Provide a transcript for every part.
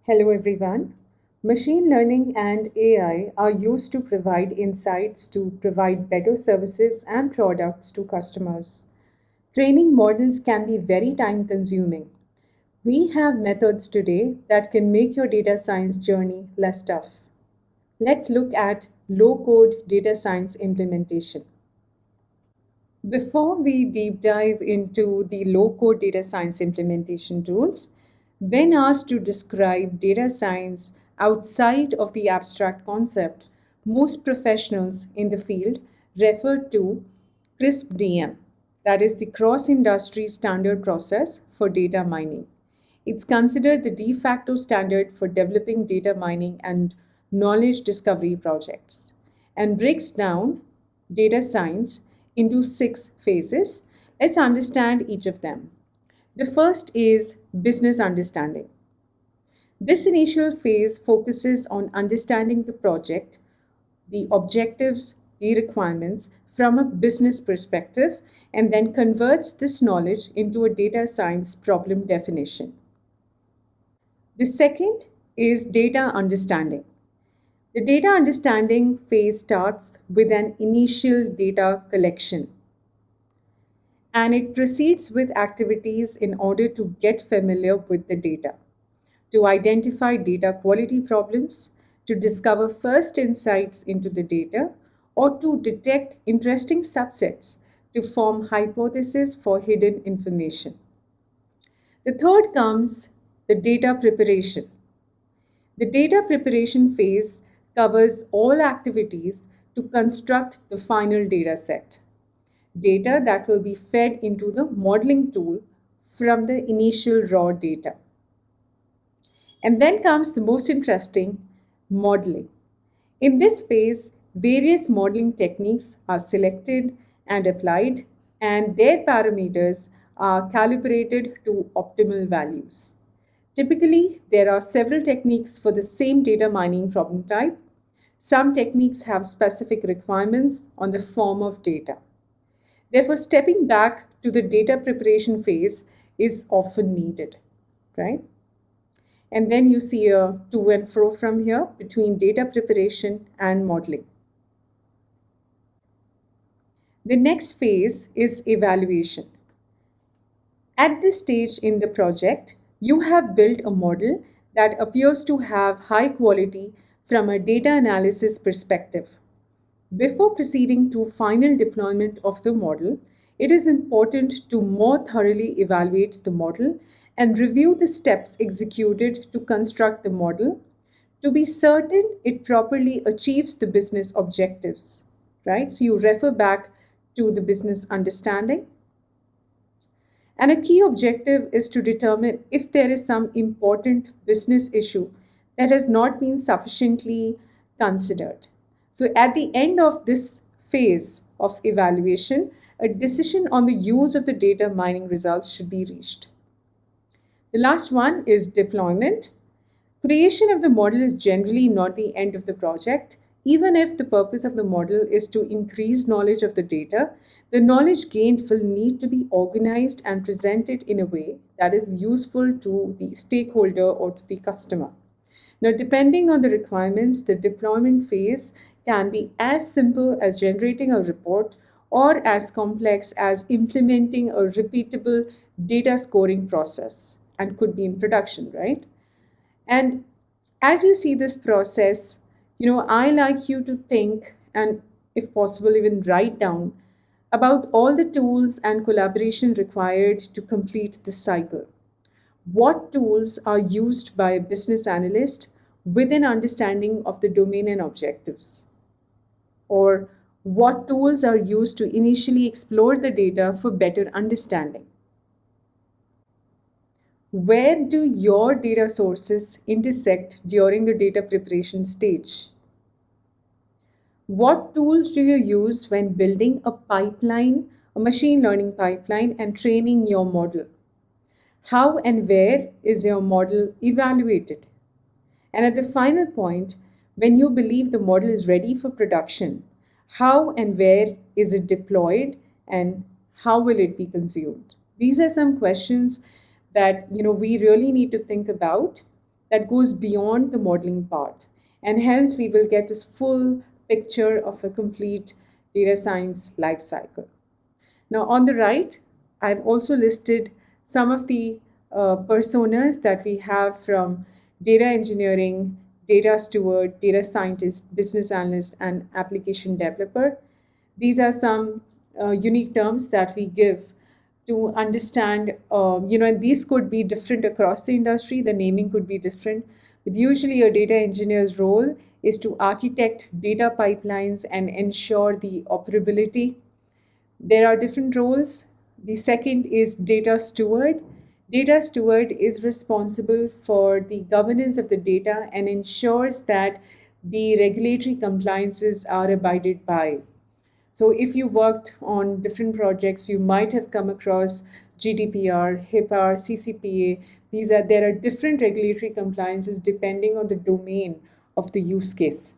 Hello everyone. Machine learning and AI are used to provide insights to provide better services and products to customers. Training models can be very time consuming. We have methods today that can make your data science journey less tough. Let's look at low code data science implementation. Before we deep dive into the low-code data science implementation tools, when asked to describe data science outside of the abstract concept, most professionals in the field refer to CRISP-DM, that is the cross-industry standard process for data mining. It's considered the de facto standard for developing data mining and knowledge discovery projects and breaks down data science into six phases. Let's understand each of them. The first is business understanding. This initial phase focuses on understanding the project, the objectives, the requirements from a business perspective, and then converts this knowledge into a data science problem definition. The second is data understanding. The data understanding phase starts with an initial data collection and it proceeds with activities in order to get familiar with the data, to identify data quality problems, to discover first insights into the data, or to detect interesting subsets to form hypotheses for hidden information. The third comes the data preparation. The data preparation phase covers all activities to construct the final data set, data that will be fed into the modeling tool from the initial raw data. And then comes the most interesting modeling. In this phase, various modeling techniques are selected and applied, and their parameters are calibrated to optimal values. Typically, there are several techniques for the same data mining problem type. Some techniques have specific requirements on the form of data. Therefore, stepping back to the data preparation phase is often needed, right? And then you see a to and fro from here between data preparation and modeling. The next phase is evaluation. At this stage in the project, you have built a model that appears to have high quality from a data analysis perspective. Before proceeding to final deployment of the model, it is important to more thoroughly evaluate the model and review the steps executed to construct the model to be certain it properly achieves the business objectives, right? So you refer back to the business understanding. And a key objective is to determine if there is some important business issue that has not been sufficiently considered. So, at the end of this phase of evaluation, a decision on the use of the data mining results should be reached. The last one is deployment. Creation of the model is generally not the end of the project. Even if the purpose of the model is to increase knowledge of the data, the knowledge gained will need to be organized and presented in a way that is useful to the stakeholder or to the customer. Now, depending on the requirements, the deployment phase can be as simple as generating a report or as complex as implementing a repeatable data scoring process and could be in production, right? And as you see this process, I like you to think and, if possible, even write down about all the tools and collaboration required to complete this cycle. What tools are used by a business analyst with an understanding of the domain and objectives? Or what tools are used to initially explore the data for better understanding? Where do your data sources intersect during the data preparation stage? What tools do you use when building a pipeline, a machine learning pipeline, and training your model? How and where is your model evaluated? And at the final point, when you believe the model is ready for production, how and where is it deployed and how will it be consumed? These are some questions that we really need to think about that goes beyond the modeling part. And hence, we will get this full picture of a complete data science life cycle. Now, on the right, I've also listed some of the personas that we have from data engineering, data steward, data scientist, business analyst, and application developer. These are some unique terms that we give to understand, and these could be different across the industry. The naming could be different. But usually, a data engineer's role is to architect data pipelines and ensure the operability. There are different roles. The second is data steward. Data steward is responsible for the governance of the data and ensures that the regulatory compliances are abided by. So, if you worked on different projects, you might have come across GDPR, HIPAA, CCPA. There are different regulatory compliances depending on the domain of the use case.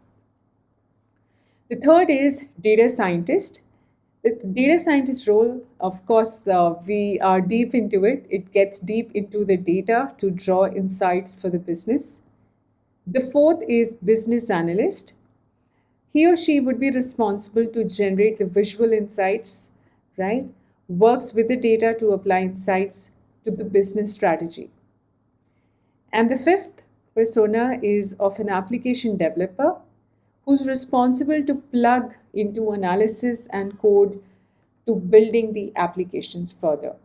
The third is data scientist. The data scientist role, of course, we are deep into it. It gets deep into the data to draw insights for the business. The fourth is business analyst. He or she would be responsible to generate the visual insights, right? Works with the data to apply insights to the business strategy. And the fifth persona is of an application developer who's responsible to plug into analysis and code to building the applications further.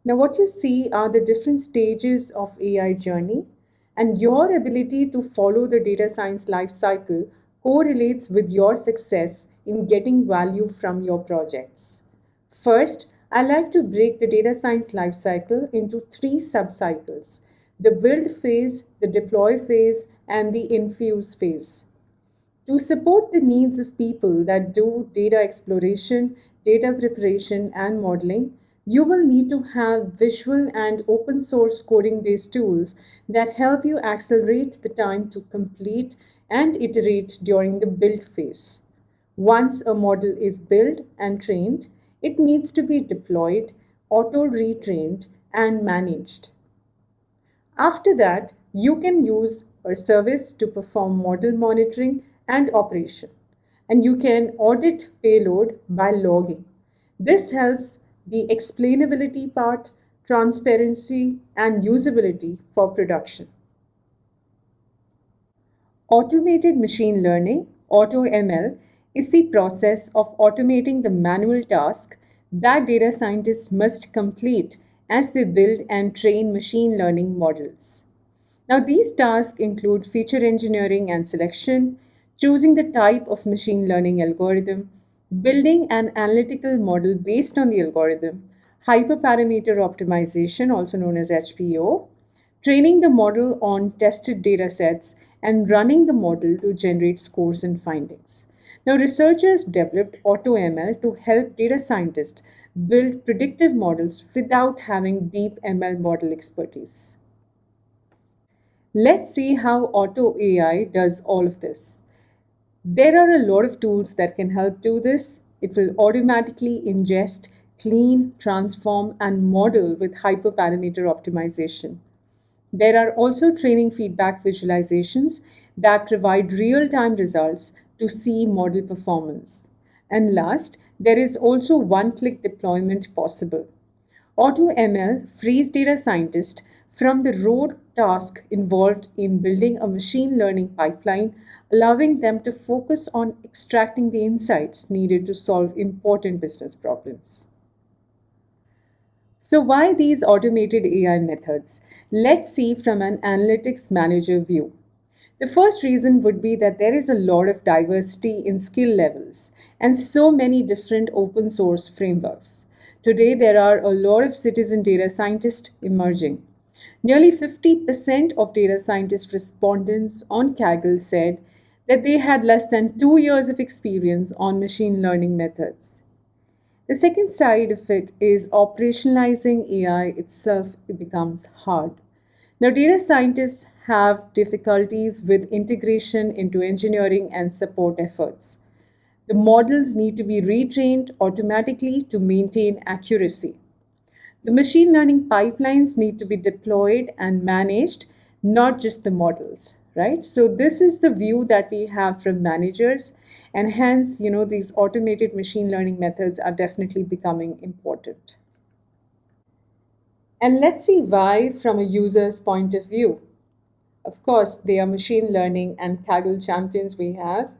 Now, what you see are the different stages of AI journey, and your ability to follow the data science life cycle correlates with your success in getting value from your projects. First, I like to break the data science life cycle into three subcycles: the build phase, the deploy phase, and the infuse phase. To support the needs of people that do data exploration, data preparation, and modeling, you will need to have visual and open source coding based tools that help you accelerate the time to complete and iterate during the build phase. Once a model is built and trained, it needs to be deployed, auto retrained, and managed. After that, you can use a service to perform model monitoring and operation. And you can audit payload by logging. This helps the explainability part, transparency, and usability for production. Automated machine learning, AutoML, is the process of automating the manual task that data scientists must complete as they build and train machine learning models. Now, these tasks include feature engineering and selection, choosing the type of machine learning algorithm, building an analytical model based on the algorithm, hyperparameter optimization, also known as HPO, training the model on tested data sets, and running the model to generate scores and findings. Now, researchers developed AutoML to help data scientists build predictive models without having deep ML model expertise. Let's see how AutoAI does all of this. There are a lot of tools that can help do this. It will automatically ingest, clean, transform, and model with hyperparameter optimization. There are also training feedback visualizations that provide real-time results to see model performance. And last, there is also one-click deployment possible. AutoML frees data scientists from the raw task involved in building a machine learning pipeline, allowing them to focus on extracting the insights needed to solve important business problems. So, why these automated AI methods? Let's see from an analytics manager view. The first reason would be that there is a lot of diversity in skill levels and so many different open source frameworks. Today, there are a lot of citizen data scientists emerging. Nearly 50% of data scientist respondents on Kaggle said that they had less than 2 years of experience on machine learning methods. The second side of it is operationalizing AI itself becomes hard. Now, data scientists have difficulties with integration into engineering and support efforts. The models need to be retrained automatically to maintain accuracy. The machine learning pipelines need to be deployed and managed, not just the models, right? So this is the view that we have from managers, and hence, these automated machine learning methods are definitely becoming important. And let's see why from a user's point of view. Of course, they are machine learning and Kaggle champions we have.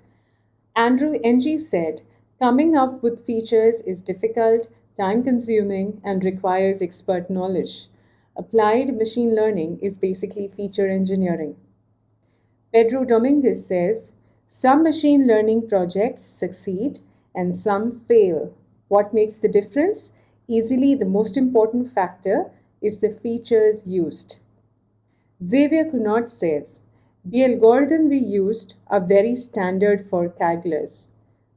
Andrew Ng said, coming up with features is difficult, time consuming, and requires expert knowledge. Applied machine learning is basically feature engineering. Pedro Dominguez says, some machine learning projects succeed and some fail. What makes the difference? Easily, the most important factor is the features used. Xavier Cunard says, the algorithm we used are very standard for Kagglers.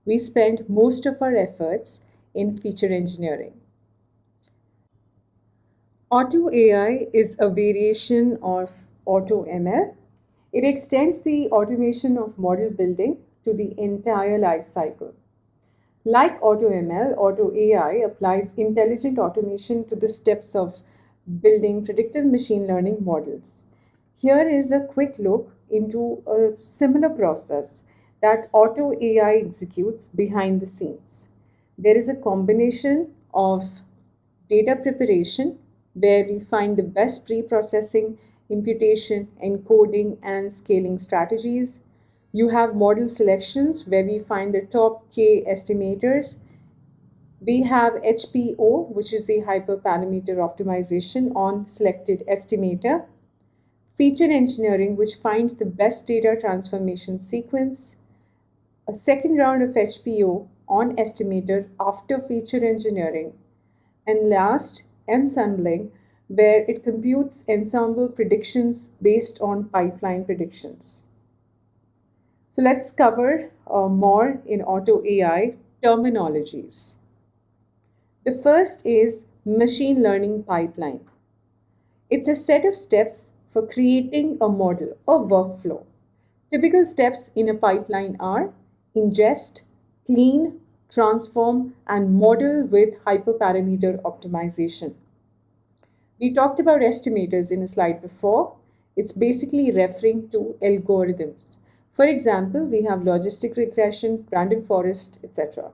We spent most of our efforts in feature engineering. AutoAI is a variation of AutoML. It extends the automation of model building to the entire life cycle. Like AutoML, AutoAI applies intelligent automation to the steps of building predictive machine learning models. Here is a quick look into a similar process that AutoAI executes behind the scenes. There is a combination of data preparation, where we find the best pre-processing, imputation, encoding, and scaling strategies. You have model selections, where we find the top K estimators. We have HPO, which is a hyperparameter optimization on selected estimator. Feature engineering, which finds the best data transformation sequence. A second round of HPO on estimator after feature engineering. And last, ensembling, where it computes ensemble predictions based on pipeline predictions. So let's cover more in AutoAI terminologies. The first is machine learning pipeline. It's a set of steps for creating a model or workflow. Typical steps in a pipeline are ingest, clean, transform, and model with hyperparameter optimization. We talked about estimators in a slide before. It's basically referring to algorithms. For example, we have logistic regression, random forest, etc.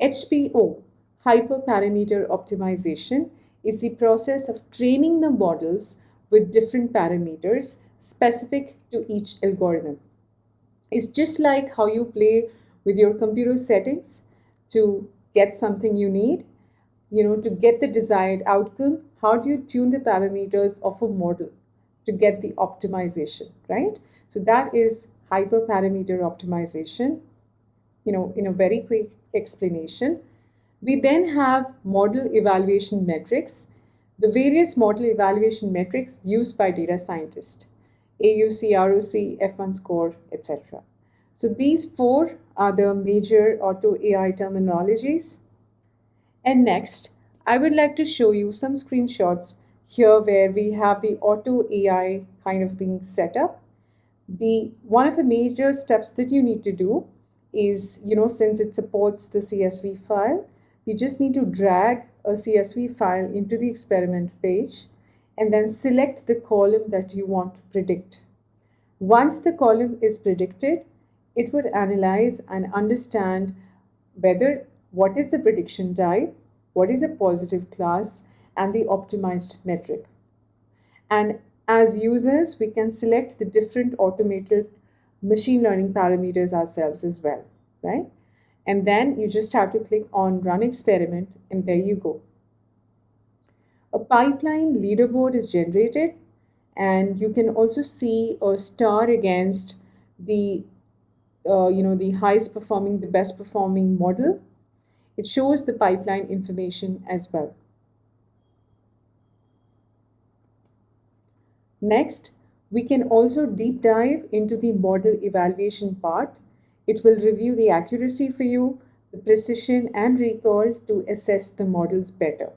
HPO, hyperparameter optimization, is the process of training the models with different parameters specific to each algorithm. It's just like how you play with your computer settings to get something you need, to get the desired outcome. How do you tune the parameters of a model to get the optimization, right? So that is hyperparameter optimization, in a very quick explanation. We then have model evaluation metrics, the various model evaluation metrics used by data scientists, AUC, ROC, F1 score, etc. So these four are the major auto AI terminologies. And next, I would like to show you some screenshots here where we have the auto AI kind of being set up. The one of the major steps that you need to do is, since it supports the CSV file, we just need to drag a CSV file into the experiment page and then select the column that you want to predict. Once the column is predicted, it would analyze and understand whether what is the prediction type, what is a positive class, and the optimized metric. And as users, we can select the different automated machine learning parameters ourselves as well, right? And then you just have to click on Run Experiment, and there you go. A pipeline leaderboard is generated, and you can also see a star against the the highest performing, the best performing model. It shows the pipeline information as well. Next, we can also deep dive into the model evaluation part. It will review the accuracy for you, the precision and recall to assess the models better.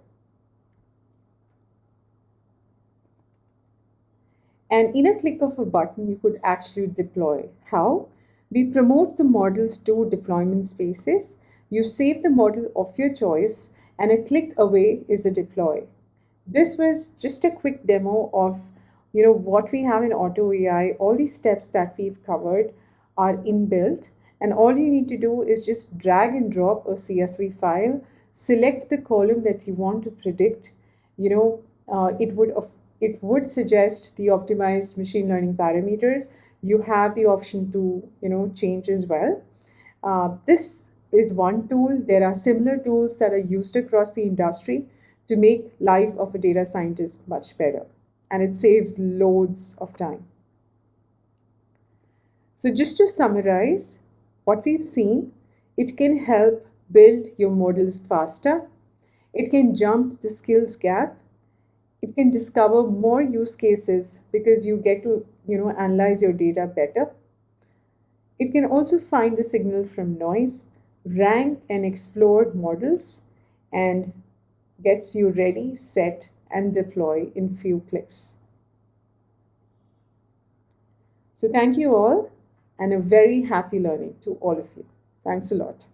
And in a click of a button, you could actually deploy. How? We promote the models to deployment spaces. You save the model of your choice and a click away is a deploy. This was just a quick demo of what we have in AutoAI. All these steps that we've covered are inbuilt, and all you need to do is just drag and drop a CSV file, select the column that you want to predict. You know, it would suggest the optimized machine learning parameters. You have the option to change as well. This is one tool. There are similar tools that are used across the industry to make life of a data scientist much better, and it saves loads of time. So just to summarize what we've seen, it can help build your models faster. It can jump the skills gap. It can discover more use cases because you get to analyze your data better. It can also find the signal from noise, rank and explore models, and gets you ready, set, and deploy in few clicks. So thank you all, and a very happy learning to all of you. Thanks a lot.